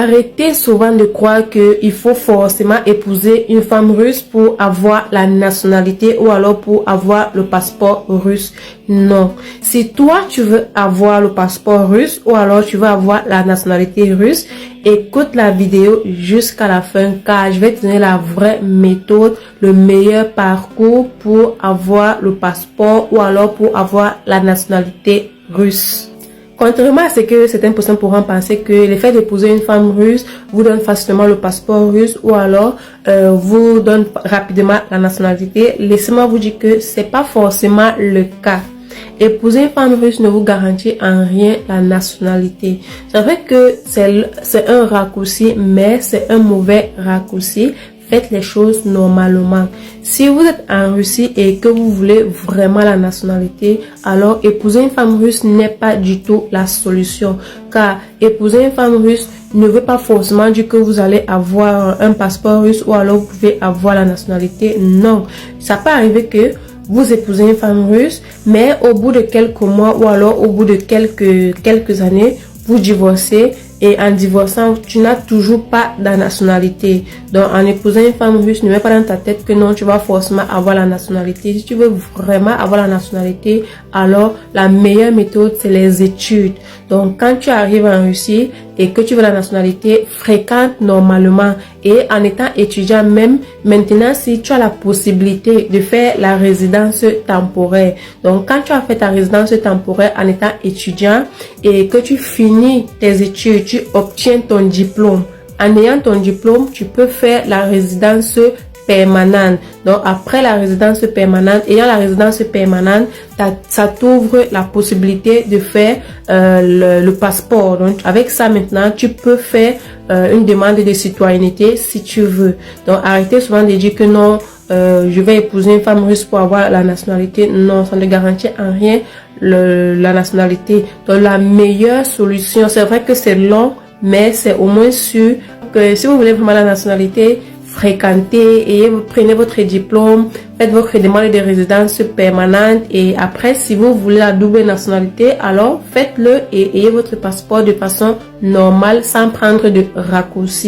Arrêtez souvent de croire qu'il faut forcément épouser une femme russe pour avoir la nationalité ou alors pour avoir le passeport russe. Non. Si toi, tu veux avoir le passeport russe ou alors tu veux avoir la nationalité russe, écoute la vidéo jusqu'à la fin car je vais te donner la vraie méthode, le meilleur parcours pour avoir le passeport ou alors pour avoir la nationalité russe. Contrairement à ce que certaines personnes pourront penser que le fait d'épouser une femme russe vous donne facilement le passeport russe ou alors vous donne rapidement la nationalité, laissez-moi vous dire que c'est pas forcément le cas. Épouser une femme russe ne vous garantit en rien la nationalité. C'est vrai que c'est un raccourci, mais c'est un mauvais raccourci. Faites les choses normalement. Si vous êtes en Russie et que vous voulez vraiment la nationalité, alors épouser une femme russe n'est pas du tout la solution. Car épouser une femme russe ne veut pas forcément dire que vous allez avoir un passeport russe ou alors vous pouvez avoir la nationalité. Non, ça peut arriver que vous épousez une femme russe, mais au bout de quelques mois ou alors au bout de quelques années, vous divorcez. Et en divorçant, tu n'as toujours pas la nationalité. Donc, en épousant une femme russe, ne mets pas dans ta tête que non, tu vas forcément avoir la nationalité. Si tu veux vraiment avoir la nationalité, alors la meilleure méthode, c'est les études. Donc, quand tu arrives en Russie et que tu veux la nationalité, fréquente normalement. Et en étant étudiant même, maintenant, si tu as la possibilité de faire la résidence temporaire. Donc, quand tu as fait ta résidence temporaire en étant étudiant et que tu finis tes études, tu obtiens ton diplôme. En ayant ton diplôme, tu peux faire la résidence permanente. Donc, après la résidence permanente, ayant la résidence permanente, ça t'ouvre la possibilité de faire le passeport. Donc, avec ça maintenant, tu peux faire une demande de citoyenneté si tu veux. Donc, arrêtez souvent de dire que non, je vais épouser une femme russe pour avoir la nationalité. Non, ça ne garantit en rien la nationalité. Donc, la meilleure solution, c'est vrai que c'est long, mais c'est au moins sûr que si vous voulez vraiment la nationalité, fréquentez et prenez votre diplôme, faites votre demande de résidence permanente et après, si vous voulez la double nationalité, alors faites-le et ayez votre passeport de façon normale sans prendre de raccourcis.